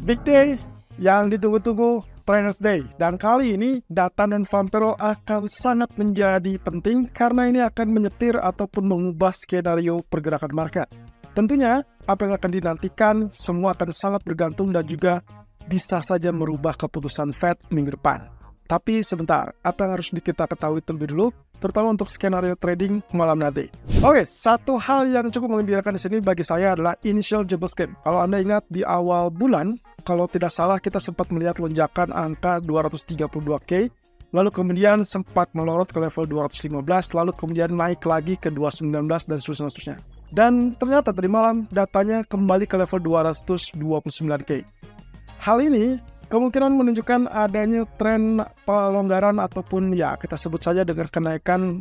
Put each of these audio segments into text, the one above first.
Big Day yang ditunggu-tunggu, Traders Day. Dan kali ini data non-farm payroll akan sangat menjadi penting karena ini akan menyetir ataupun mengubah skenario pergerakan market. Tentunya apa yang akan dinantikan semua akan sangat bergantung dan juga bisa saja merubah keputusan Fed minggu depan. Tapi sebentar, apa yang harus kita ketahui terlebih dulu, terutama untuk skenario trading malam nanti. Oke, satu hal yang cukup mengembirakan di sini bagi saya adalah initial jobless claim. Kalau Anda ingat di awal bulan, kalau tidak salah kita sempat melihat lonjakan angka 232K, lalu kemudian sempat melorot ke level 215, lalu kemudian naik lagi ke 219 dan seterusnya. Dan ternyata tadi malam datanya kembali ke level 229K. Hal ini kemungkinan menunjukkan adanya tren pelonggaran ataupun ya kita sebut saja dengan kenaikan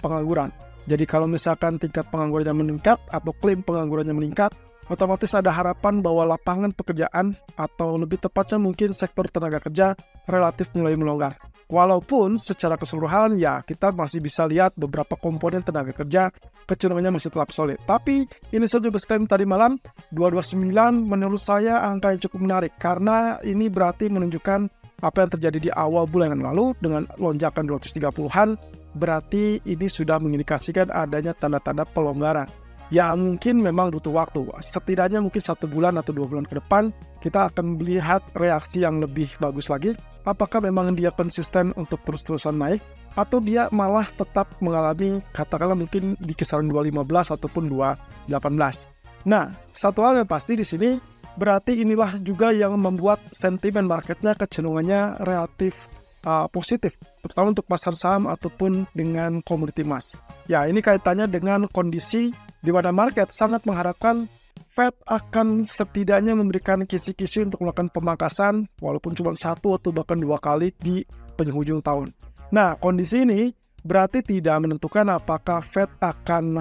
pengangguran. Jadi kalau misalkan tingkat penganggurannya meningkat atau klaim penganggurannya meningkat, otomatis ada harapan bahwa lapangan pekerjaan atau lebih tepatnya mungkin sektor tenaga kerja relatif mulai melonggar. Walaupun secara keseluruhan ya kita masih bisa lihat beberapa komponen tenaga kerja kecenderungannya masih tetap solid. Tapi ini saja klaim tadi malam 229 menurut saya angka yang cukup menarik karena ini berarti menunjukkan apa yang terjadi di awal bulan yang lalu dengan lonjakan 230-an berarti ini sudah mengindikasikan adanya tanda-tanda pelonggaran. Ya mungkin memang butuh waktu, setidaknya mungkin 1 bulan atau 2 bulan ke depan kita akan melihat reaksi yang lebih bagus lagi. Apakah memang dia konsisten untuk terus-terusan naik atau dia malah tetap mengalami katakanlah mungkin di kisaran 215 ataupun 218. Nah, satu hal yang pasti di sini berarti inilah juga yang membuat sentimen marketnya kecenderungannya relatif positif, terutama untuk pasar saham ataupun dengan komoditi emas. Ya, ini kaitannya dengan kondisi di mana market sangat mengharapkan Fed akan setidaknya memberikan kisi-kisi untuk melakukan pemangkasan walaupun cuma 1 atau bahkan 2 kali di penghujung tahun. Nah, kondisi ini berarti tidak menentukan apakah Fed akan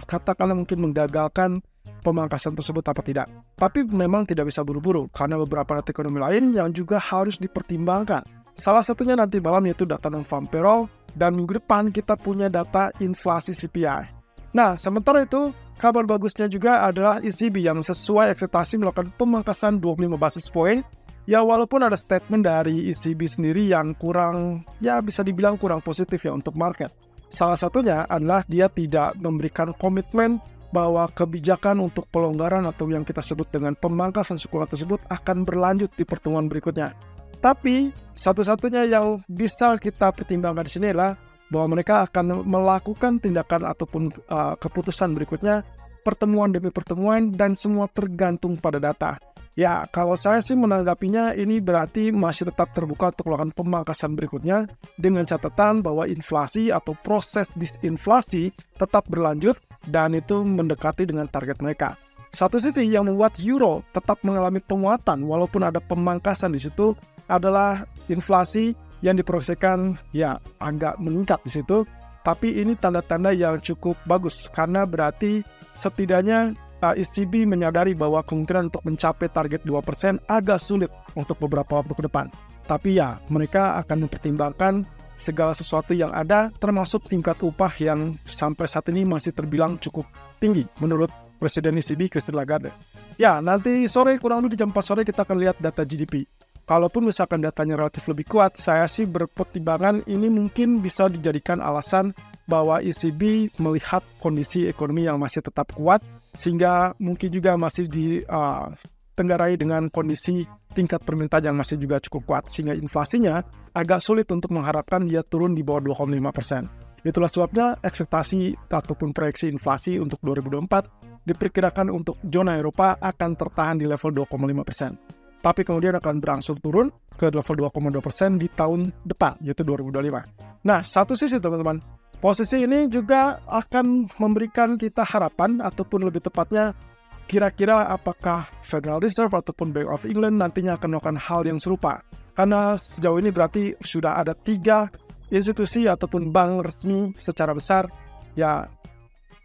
katakanlah mungkin menggagalkan pemangkasan tersebut apa tidak. Tapi memang tidak bisa buru-buru karena beberapa data ekonomi lain yang juga harus dipertimbangkan. Salah satunya nanti malam yaitu data non-farm payroll dan minggu depan kita punya data inflasi CPI. Nah, sementara itu, kabar bagusnya juga adalah ECB yang sesuai ekspektasi melakukan pemangkasan 25 basis point. Ya, walaupun ada statement dari ECB sendiri yang kurang, ya bisa dibilang kurang positif ya untuk market. Salah satunya adalah dia tidak memberikan komitmen bahwa kebijakan untuk pelonggaran atau yang kita sebut dengan pemangkasan suku bunga tersebut akan berlanjut di pertemuan berikutnya. Tapi, satu-satunya yang bisa kita pertimbangkan di sini adalah bahwa mereka akan melakukan tindakan ataupun keputusan berikutnya pertemuan demi pertemuan dan semua tergantung pada data. Ya, kalau saya sih menanggapinya ini berarti masih tetap terbuka untuk melakukan pemangkasan berikutnya dengan catatan bahwa inflasi atau proses disinflasi tetap berlanjut dan itu mendekati dengan target mereka. Satu sisi yang membuat euro tetap mengalami penguatan walaupun ada pemangkasan di situ adalah inflasi yang diproyeksikan ya agak meningkat di situ, tapi ini tanda-tanda yang cukup bagus karena berarti setidaknya ECB menyadari bahwa kemungkinan untuk mencapai target 2% agak sulit untuk beberapa waktu ke depan. Tapi ya, mereka akan mempertimbangkan segala sesuatu yang ada termasuk tingkat upah yang sampai saat ini masih terbilang cukup tinggi menurut Presiden ECB Christine Lagarde. Ya, nanti sore kurang lebih di jam 4 sore kita akan lihat data GDP. Kalaupun misalkan datanya relatif lebih kuat, saya sih berpertimbangan ini mungkin bisa dijadikan alasan bahwa ECB melihat kondisi ekonomi yang masih tetap kuat, sehingga mungkin juga masih ditenggarai dengan kondisi tingkat permintaan yang masih juga cukup kuat, sehingga inflasinya agak sulit untuk mengharapkan dia turun di bawah 2,5%. Itulah sebabnya ekspektasi ataupun proyeksi inflasi untuk 2024 diperkirakan untuk zona Eropa akan tertahan di level 2,5%. Tapi kemudian akan berangsur turun ke level 2,2% di tahun depan, yaitu 2025. Nah, satu sisi teman-teman, posisi ini juga akan memberikan kita harapan, ataupun lebih tepatnya, kira-kira apakah Federal Reserve ataupun Bank of England nantinya akan melakukan hal yang serupa. Karena sejauh ini berarti sudah ada 3 institusi ataupun bank resmi secara besar, ya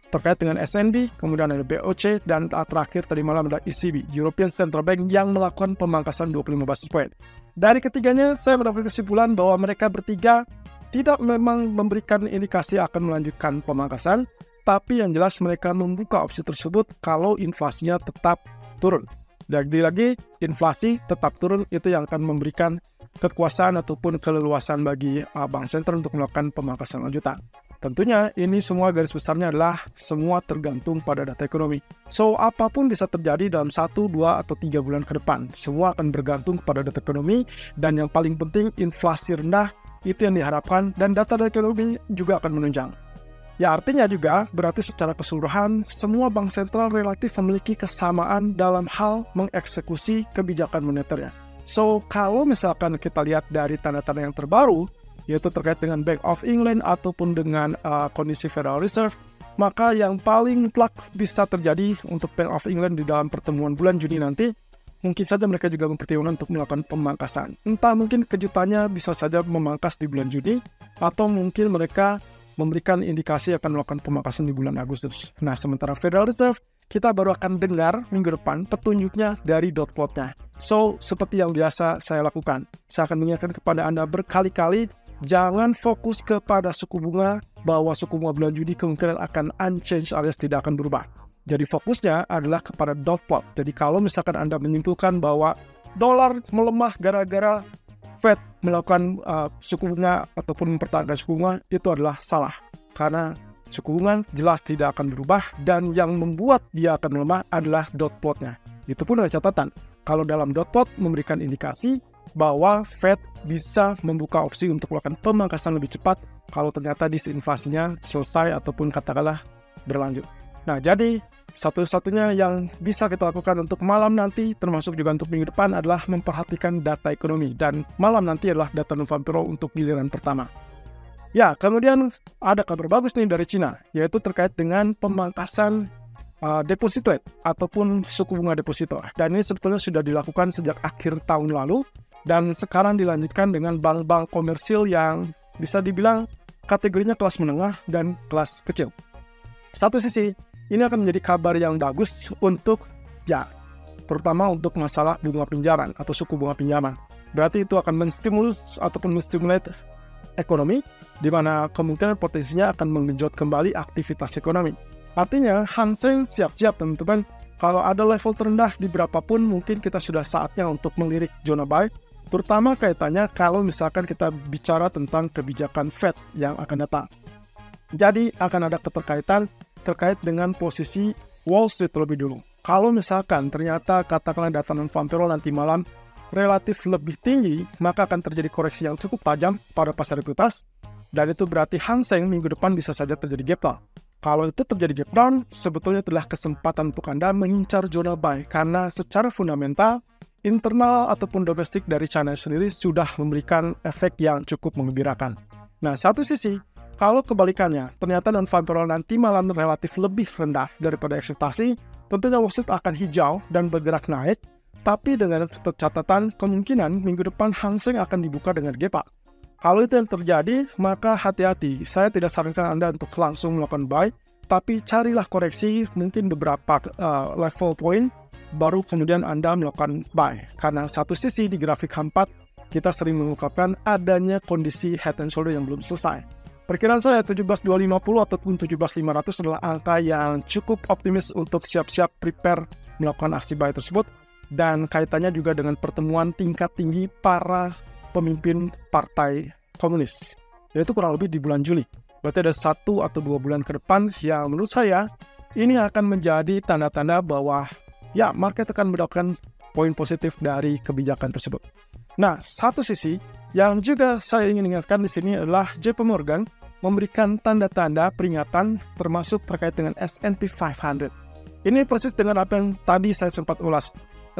terkait dengan SNB, kemudian ada BOC, dan terakhir tadi malam ada ECB, European Central Bank, yang melakukan pemangkasan 25 basis point. Dari ketiganya, saya mendapat kesimpulan bahwa mereka bertiga tidak memang memberikan indikasi akan melanjutkan pemangkasan, tapi yang jelas mereka membuka opsi tersebut kalau inflasinya tetap turun. Lagi-lagi inflasi tetap turun, itu yang akan memberikan kekuasaan ataupun keleluasan bagi bank sentral untuk melakukan pemangkasan lanjutan. Tentunya ini semua garis besarnya adalah semua tergantung pada data ekonomi. So, apapun bisa terjadi dalam 1, 2, atau 3 bulan ke depan. Semua akan bergantung pada data ekonomi, dan yang paling penting inflasi rendah, itu yang diharapkan, dan data ekonomi juga akan menunjang. Ya, artinya juga berarti secara keseluruhan semua bank sentral relatif memiliki kesamaan dalam hal mengeksekusi kebijakan moneternya. So, kalau misalkan kita lihat dari tanda-tanda yang terbaru, yaitu terkait dengan Bank of England ataupun dengan kondisi Federal Reserve, maka yang paling telak bisa terjadi untuk Bank of England di dalam pertemuan bulan Juni nanti, mungkin saja mereka juga mempertimbangkan untuk melakukan pemangkasan. Entah mungkin kejutannya bisa saja memangkas di bulan Juni, atau mungkin mereka memberikan indikasi akan melakukan pemangkasan di bulan Agustus. Nah, sementara Federal Reserve, kita baru akan dengar minggu depan petunjuknya dari dot plotnya. So, seperti yang biasa saya lakukan, saya akan mengingatkan kepada Anda berkali-kali, jangan fokus kepada suku bunga, bahwa suku bunga bulan Juni kemungkinan akan unchanged alias tidak akan berubah. Jadi fokusnya adalah kepada dot plot. Jadi kalau misalkan Anda menyimpulkan bahwa dolar melemah gara-gara Fed melakukan suku bunga ataupun mempertahankan suku bunga, itu adalah salah. Karena suku bunga jelas tidak akan berubah, dan yang membuat dia akan melemah adalah dot plotnya. Itu pun ada catatan. Kalau dalam dot plot memberikan indikasi bahwa Fed bisa membuka opsi untuk melakukan pemangkasan lebih cepat kalau ternyata disinflasinya selesai ataupun katakanlah berlanjut. Nah, jadi satu-satunya yang bisa kita lakukan untuk malam nanti, termasuk juga untuk minggu depan, adalah memperhatikan data ekonomi. Dan malam nanti adalah data November untuk giliran pertama. Ya, kemudian ada kabar bagus nih dari Cina, yaitu terkait dengan pemangkasan deposit rate ataupun suku bunga deposito. Dan ini sebetulnya sudah dilakukan sejak akhir tahun lalu, dan sekarang dilanjutkan dengan bank-bank komersil yang bisa dibilang kategorinya kelas menengah dan kelas kecil. Satu sisi, ini akan menjadi kabar yang bagus untuk, ya, terutama untuk masalah bunga pinjaman atau suku bunga pinjaman. Berarti itu akan menstimulus ataupun menstimulate ekonomi, di mana kemungkinan potensinya akan menggenjot kembali aktivitas ekonomi. Artinya, Hang Seng siap-siap teman-teman. Kalau ada level terendah di berapapun, mungkin kita sudah saatnya untuk melirik zona buy, terutama kaitannya kalau misalkan kita bicara tentang kebijakan Fed yang akan datang. Jadi, akan ada keterkaitan terkait dengan posisi Wall Street terlebih dulu. Kalau misalkan ternyata katakanlah data non-farm payroll nanti malam relatif lebih tinggi, maka akan terjadi koreksi yang cukup tajam pada pasar ekuitas, dan itu berarti Hang Seng minggu depan bisa saja terjadi gap down. Kalau itu terjadi gap down, sebetulnya adalah kesempatan untuk Anda mengincar zona buy, karena secara fundamental, internal ataupun domestik dari China sendiri sudah memberikan efek yang cukup menggembirakan. Nah, satu sisi, kalau kebalikannya, ternyata non-farm payroll nanti malam relatif lebih rendah daripada ekspektasi, tentunya Wall Street akan hijau dan bergerak naik, tapi dengan catatan kemungkinan minggu depan Hang Seng akan dibuka dengan gap up. Kalau itu yang terjadi, maka hati-hati. Saya tidak sarankan Anda untuk langsung melakukan buy, tapi carilah koreksi mungkin beberapa level point, baru kemudian Anda melakukan buy. Karena satu sisi di grafik H4, kita sering mengungkapkan adanya kondisi head and shoulder yang belum selesai. Perkiraan saya 17.250 ataupun 17.500 adalah angka yang cukup optimis untuk siap-siap prepare melakukan aksi buy tersebut, dan kaitannya juga dengan pertemuan tingkat tinggi para pemimpin partai komunis, yaitu kurang lebih di bulan Juli. Berarti ada 1 atau 2 bulan ke depan yang menurut saya ini akan menjadi tanda-tanda bahwa ya, market akan mendapatkan poin positif dari kebijakan tersebut. Nah, satu sisi yang juga saya ingin ingatkan di sini adalah JP Morgan memberikan tanda-tanda peringatan termasuk terkait dengan S&P 500. Ini persis dengan apa yang tadi saya sempat ulas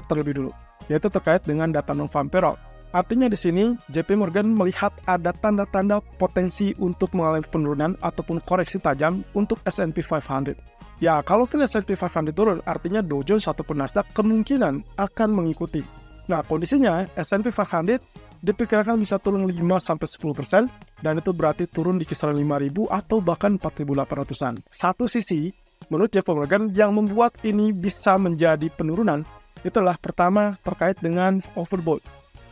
terlebih dulu, yaitu terkait dengan data non-farm payroll. Artinya di sini JP Morgan melihat ada tanda-tanda potensi untuk mengalami penurunan ataupun koreksi tajam untuk S&P 500. Ya, kalau S&P 500 turun, artinya Dow Jones ataupun Nasdaq kemungkinan akan mengikuti. Nah, kondisinya S&P 500 diperkirakan bisa turun 5-10%, dan itu berarti turun di kisaran 5.000 atau bahkan 4.800-an. Satu sisi, menurut JP Morgan, yang membuat ini bisa menjadi penurunan, itulah pertama terkait dengan overbought.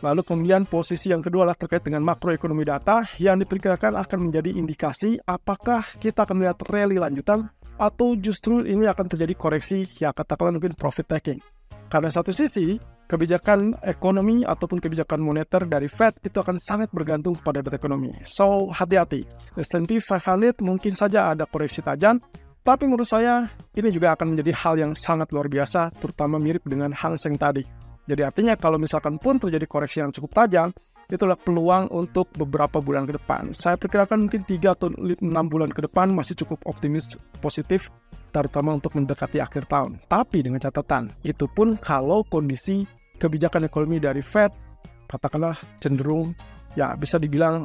Lalu kemudian posisi yang kedua adalah terkait dengan makroekonomi data yang diperkirakan akan menjadi indikasi apakah kita akan melihat rally lanjutan atau justru ini akan terjadi koreksi yang katakanlah mungkin profit taking. Karena satu sisi, kebijakan ekonomi ataupun kebijakan moneter dari Fed itu akan sangat bergantung pada data ekonomi. So, hati-hati. S&P 500 mungkin saja ada koreksi tajam, tapi menurut saya ini juga akan menjadi hal yang sangat luar biasa, terutama mirip dengan Hang Seng tadi. Jadi artinya kalau misalkan pun terjadi koreksi yang cukup tajam, itulah peluang untuk beberapa bulan ke depan. Saya perkirakan mungkin 3 atau 6 bulan ke depan masih cukup optimis positif, terutama untuk mendekati akhir tahun. Tapi dengan catatan, itu pun kalau kondisi kebijakan ekonomi dari Fed, katakanlah cenderung, ya bisa dibilang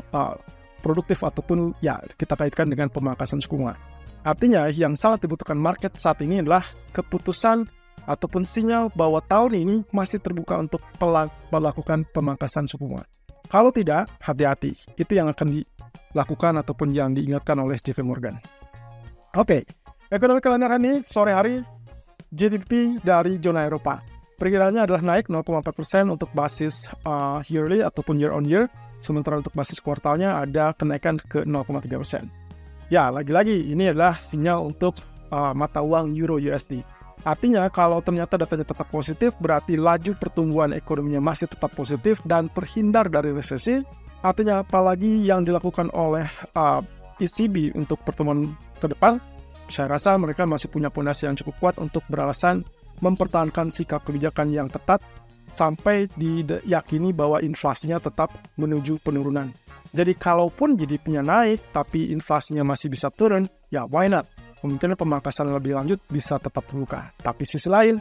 produktif ataupun ya kita kaitkan dengan pemangkasan suku bunga. Artinya yang sangat dibutuhkan market saat ini adalah keputusan ataupun sinyal bahwa tahun ini masih terbuka untuk melakukan pemangkasan suku bunga. Kalau tidak, hati-hati. Itu yang akan dilakukan ataupun yang diingatkan oleh JP Morgan. Oke, ekonomi kalender ini sore hari GDP dari zona Eropa. Perkiraannya adalah naik 0,4% untuk basis yearly ataupun year on year. Sementara untuk basis kuartalnya ada kenaikan ke 0,3%. Ya, lagi-lagi ini adalah sinyal untuk mata uang Euro USD. Artinya kalau ternyata datanya tetap positif, berarti laju pertumbuhan ekonominya masih tetap positif dan terhindar dari resesi. Artinya apalagi yang dilakukan oleh ECB untuk pertemuan ke depan, saya rasa mereka masih punya pondasi yang cukup kuat untuk beralasan mempertahankan sikap kebijakan yang ketat sampai diyakini bahwa inflasinya tetap menuju penurunan. Jadi kalaupun GDP-nya naik tapi inflasinya masih bisa turun, ya why not? Kemungkinan pemangkasan lebih lanjut bisa tetap terbuka. Tapi sisi lain,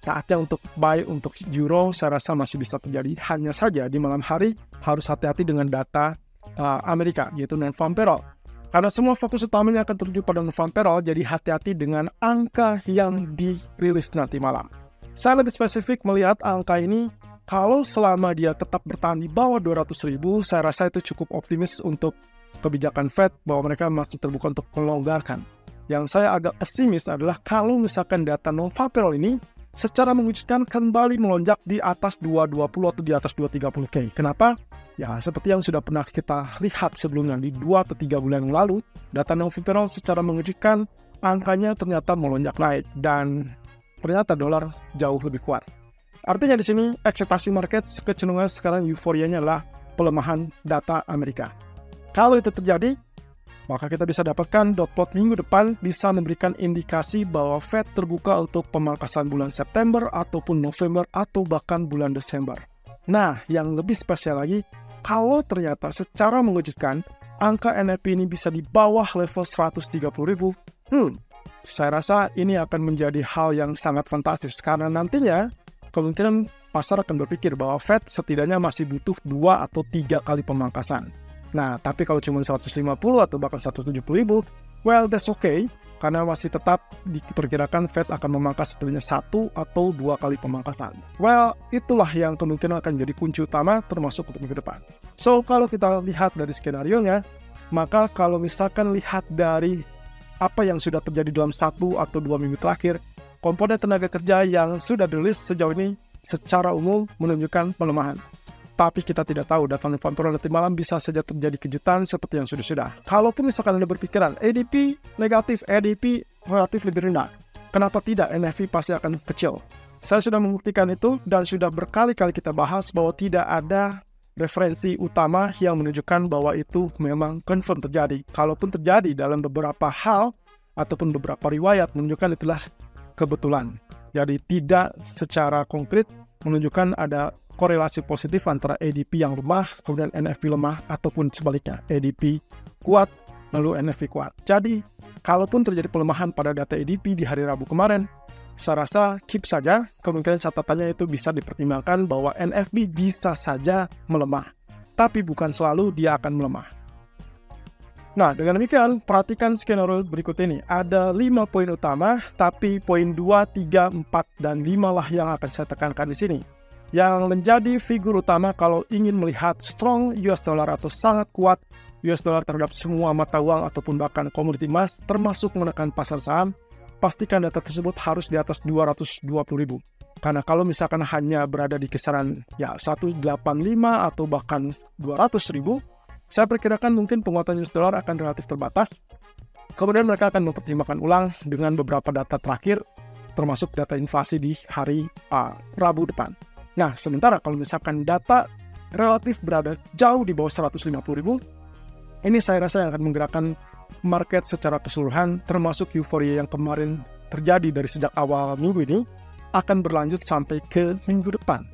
saatnya untuk buy untuk euro saya rasa masih bisa terjadi. Hanya saja di malam hari harus hati-hati dengan data Amerika, yaitu non-farm payroll. Karena semua fokus utamanya akan tertuju pada non-farm payroll, jadi hati-hati dengan angka yang dirilis nanti malam. Saya lebih spesifik melihat angka ini, kalau selama dia tetap bertahan di bawah 200.000, saya rasa itu cukup optimis untuk kebijakan Fed bahwa mereka masih terbuka untuk melonggarkan. Yang saya agak pesimis adalah kalau misalkan data non-farm payroll ini secara mengejutkan kembali melonjak di atas 220 atau di atas 230K. Kenapa? Ya seperti yang sudah pernah kita lihat sebelumnya di 2 atau 3 bulan yang lalu, data non-farm payroll secara mengejutkan angkanya ternyata melonjak naik dan ternyata dolar jauh lebih kuat. Artinya di sini ekspektasi market kecenderungan sekarang euforianya adalah pelemahan data Amerika. Kalau itu terjadi, maka kita bisa dapatkan dot plot minggu depan bisa memberikan indikasi bahwa Fed terbuka untuk pemangkasan bulan September ataupun November atau bahkan bulan Desember. Nah, yang lebih spesial lagi, kalau ternyata secara mengejutkan angka NFP ini bisa di bawah level 130.000, saya rasa ini akan menjadi hal yang sangat fantastis karena nantinya kemungkinan pasar akan berpikir bahwa Fed setidaknya masih butuh 2 atau 3 kali pemangkasan. Nah, tapi kalau cuma 150 atau bahkan 170.000, well, that's okay. Karena masih tetap diperkirakan Fed akan memangkas setidaknya 1 atau 2 kali pemangkasan. Well, itulah yang kemungkinan akan jadi kunci utama termasuk untuk minggu depan. So, kalau kita lihat dari skenario-nya, maka kalau misalkan lihat dari apa yang sudah terjadi dalam 1 atau 2 minggu terakhir, komponen tenaga kerja yang sudah dirilis sejauh ini secara umum menunjukkan pelemahan. Tapi kita tidak tahu, data non-farm payroll nanti malam bisa saja terjadi kejutan seperti yang sudah-sudah. Kalaupun misalkan Anda berpikiran ADP negatif, ADP relatif lebih rendah, kenapa tidak NFP pasti akan kecil? Saya sudah membuktikan itu dan sudah berkali-kali kita bahas bahwa tidak ada referensi utama yang menunjukkan bahwa itu memang confirm terjadi. Kalaupun terjadi dalam beberapa hal ataupun beberapa riwayat menunjukkan itulah kebetulan. Jadi tidak secara konkret menunjukkan ada korelasi positif antara ADP yang lemah, kemudian NFP lemah, ataupun sebaliknya, ADP kuat, lalu NFP kuat. Jadi, kalaupun terjadi pelemahan pada data ADP di hari Rabu kemarin, saya rasa keep saja, kemungkinan catatannya itu bisa dipertimbangkan bahwa NFP bisa saja melemah, tapi bukan selalu dia akan melemah. Nah, dengan demikian, perhatikan skenario berikut ini. Ada 5 poin utama, tapi poin 2, 3, 4, dan 5 lah yang akan saya tekankan di sini. Yang menjadi figur utama kalau ingin melihat strong US dollar atau sangat kuat US dollar terhadap semua mata uang ataupun bahkan komoditi emas termasuk menekan pasar saham, pastikan data tersebut harus di atas 220.000. Karena kalau misalkan hanya berada di kisaran 185 atau bahkan 200.000, saya perkirakan mungkin penguatan US dollar akan relatif terbatas. Kemudian mereka akan mempertimbangkan ulang dengan beberapa data terakhir termasuk data inflasi di hari Rabu depan. Nah, sementara kalau misalkan data relatif berada jauh di bawah 150.000, ini saya rasa yang akan menggerakkan market secara keseluruhan, termasuk euforia yang kemarin terjadi dari sejak awal minggu ini, akan berlanjut sampai ke minggu depan.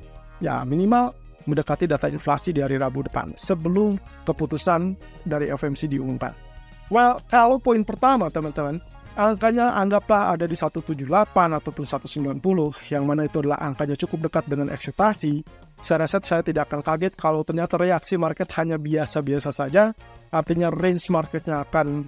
Ya, minimal mendekati data inflasi di hari Rabu depan, sebelum keputusan dari FOMC diumumkan. Well, kalau poin pertama teman-teman, angkanya anggaplah ada di 178 ataupun 190, yang mana itu adalah angkanya cukup dekat dengan ekspektasi. Saya rasa saya tidak akan kaget kalau ternyata reaksi market hanya biasa-biasa saja, artinya range marketnya akan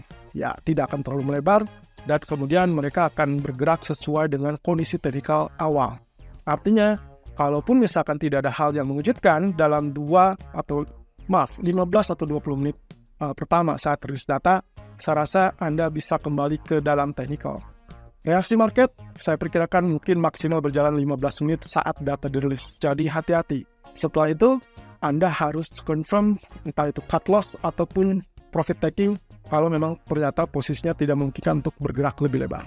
tidak akan terlalu melebar, dan kemudian mereka akan bergerak sesuai dengan kondisi teknikal awal. Artinya, kalaupun misalkan tidak ada hal yang mengejutkan dalam 15 atau 20 menit pertama saat rilis data, saya rasa Anda bisa kembali ke dalam technical. Reaksi market, saya perkirakan mungkin maksimal berjalan 15 menit saat data dirilis. Jadi hati-hati. Setelah itu, Anda harus confirm entah itu cut loss ataupun profit taking kalau memang ternyata posisinya tidak memungkinkan untuk bergerak lebih lebar.